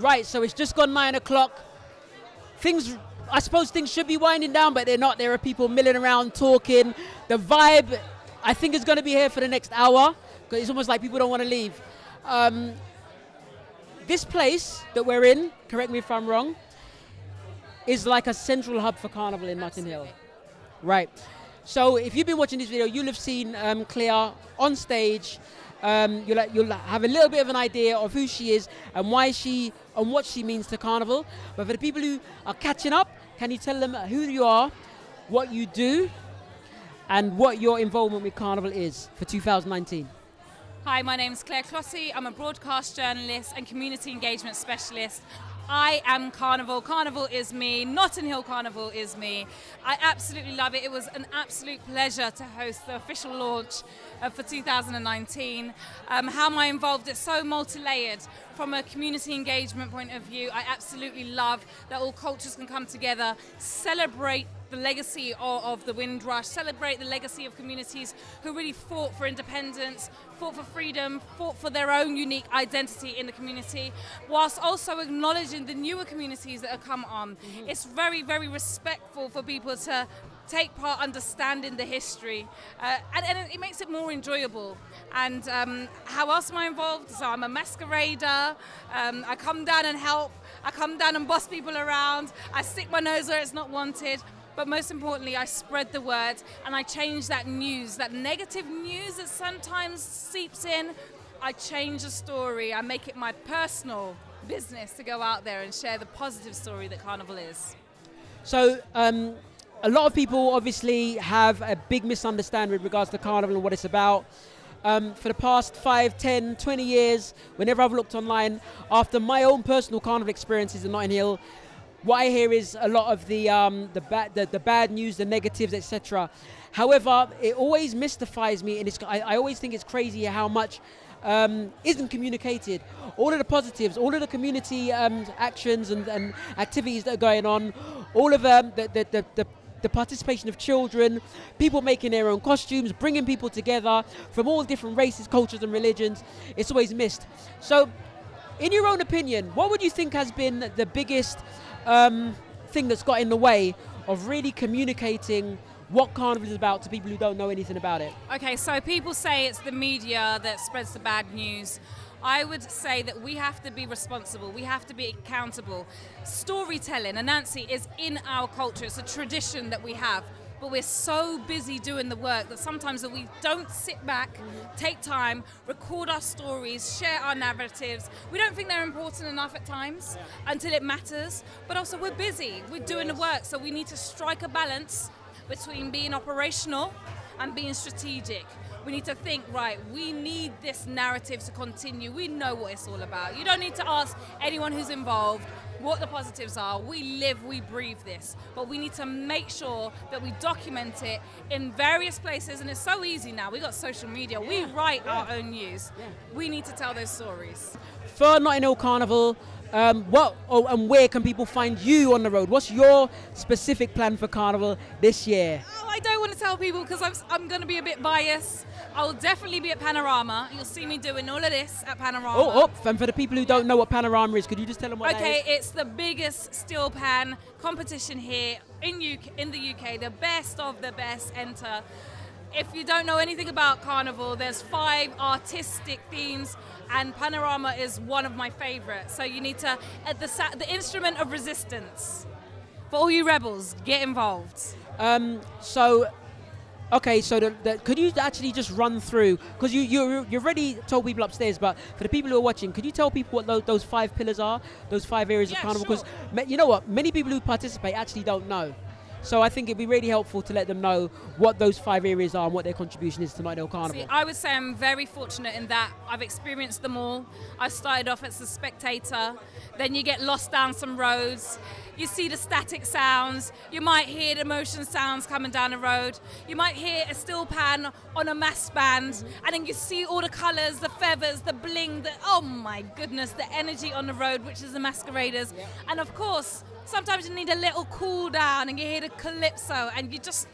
Right, so it's just gone 9 o'clock. I suppose things should be winding down, but they're not. There are people milling around, talking. The vibe, I think, is going to be here for the next hour, because it's almost like people don't want to leave. This place that we're in, correct me if I'm wrong, is like a central hub for Carnival in Notting Hill. Right. So if you've been watching this video, you'll have seen Claire on stage. You'll have a little bit of an idea of who she is and what she means to Carnival. But for the people who are catching up, can you tell them who you are, what you do, and what your involvement with Carnival is for 2019? Hi, my name's Claire Clottey. I'm a broadcast journalist and community engagement specialist. I am Carnival. Carnival is me. Notting Hill Carnival is me. I absolutely love it. It was an absolute pleasure to host the official launch for 2019. How am I involved? It's so multi-layered. From a community engagement point of view, I absolutely love that all cultures can come together, celebrate the legacy of the Windrush, celebrate the legacy of communities who really fought for independence, fought for freedom, fought for their own unique identity in the community, whilst also acknowledging the newer communities that have come on. Mm-hmm. It's very, very respectful for people to take part, understanding the history, and it makes it more enjoyable. And how else am I involved? So I'm a masquerader, I come down and help, I come down and boss people around, I stick my nose where it's not wanted. But most importantly, I spread the word and I change that news, that negative news that sometimes seeps in. I change the story. I make it my personal business to go out there and share the positive story that Carnival is. So a lot of people obviously have a big misunderstanding with regards to Carnival and what it's about. For the past 5, 10, 20 years, whenever I've looked online, after my own personal Carnival experiences in Notting Hill, what I hear is a lot of the bad news, the negatives, etc. However, it always mystifies me, and I always think it's crazy how much isn't communicated. All of the positives, all of the community actions and activities that are going on, all of the participation of children, people making their own costumes, bringing people together from all different races, cultures, and religions. It's always missed. So, in your own opinion, what would you think has been the biggest thing that's got in the way of really communicating what Carnival is about to people who don't know anything about it? Okay, so people say it's the media that spreads the bad news. I would say that we have to be responsible, we have to be accountable. Storytelling, and Nancy, is in our culture, it's a tradition that we have. But we're so busy doing the work that sometimes that we don't sit back, take time, record our stories, share our narratives. We don't think they're important enough at times until it matters. But also we're busy, we're doing the work. So we need to strike a balance between being operational and being strategic. We need to think, right, we need this narrative to continue. We know what it's all about. You don't need to ask anyone who's involved what the positives are. We live, we breathe this. But we need to make sure that we document it in various places. And it's so easy now. We've got social media. We write our own news. We need to tell those stories. For Notting Hill Carnival, and where can people find you on the road? What's your specific plan for Carnival this year? Oh, I don't want to tell people because I'm going to be a bit biased. I'll definitely be at Panorama. You'll see me doing all of this at Panorama. And for the people who don't know what Panorama is, could you just tell them what that is? Okay, it's the biggest steel pan competition here in the UK. The best of the best enter. If you don't know anything about Carnival, there's 5 artistic themes, and Panorama is one of my favorites. So you need to, at the instrument of resistance. For all you rebels, get involved. Okay, so could you actually just run through, because you already told people upstairs, but for the people who are watching, could you tell people what those 5 pillars are, those 5 areas of Carnival? Because you know what, many people who participate actually don't know. So I think it'd be really helpful to let them know what those 5 areas are and what their contribution is to Notting Hill Carnival. See, I would say I'm very fortunate in that I've experienced them all. I started off as a spectator, then you get lost down some roads, you see the static sounds, you might hear the motion sounds coming down the road, you might hear a steel pan on a mass band, and then you see all the colours, the feathers, the bling, oh my goodness, the energy on the road, which is the masqueraders. And of course, sometimes you need a little cool down and you hear the calypso and you just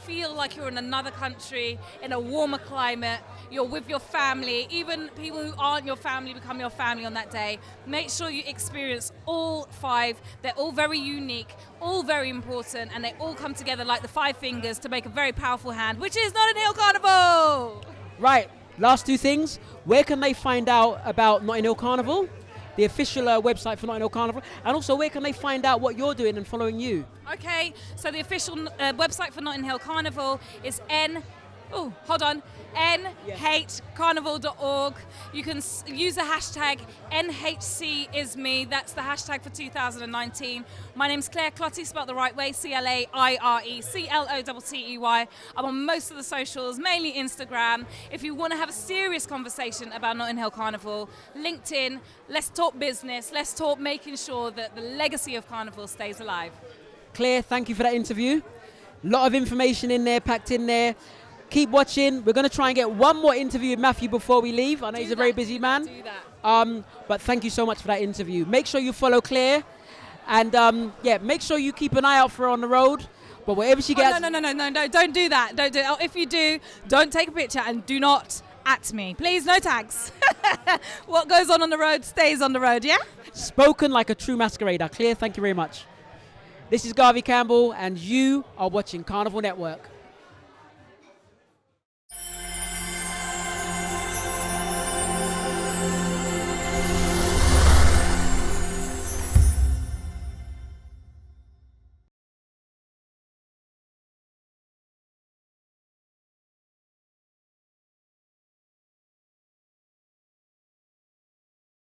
feel like you're in another country, in a warmer climate, you're with your family, even people who aren't your family become your family on that day. Make sure you experience all 5. They're all very unique, all very important, and they all come together like the 5 fingers to make a very powerful hand, which is Notting Hill Carnival! Right, last 2 things. Where can they find out about Notting Hill Carnival? The official website for Notting Hill Carnival, and also where can they find out what you're doing and following you? Okay, so the official website for Notting Hill Carnival is nhcarnival.org. You can use the hashtag NHCisme. That's the hashtag for 2019. My name's Claire Clottey, spelled the right way, CLAIRE I'm on most of the socials, mainly Instagram. If you want to have a serious conversation about Notting Hill Carnival, LinkedIn, let's talk business, let's talk making sure that the legacy of Carnival stays alive. Claire, thank you for that interview. A lot of information in there, packed in there. Keep watching. We're going to try and get one more interview with Matthew before we leave. I know he's a very busy man. Do that. But thank you so much for that interview. Make sure you follow Claire. And make sure you keep an eye out for her on the road. But wherever she gets... No, don't do that. Don't do it. If you do, don't take a picture and do not at me. Please, no tags. What goes on the road stays on the road, yeah? Spoken like a true masquerader. Claire, thank you very much. This is Garvey Campbell, and you are watching Carnival Network.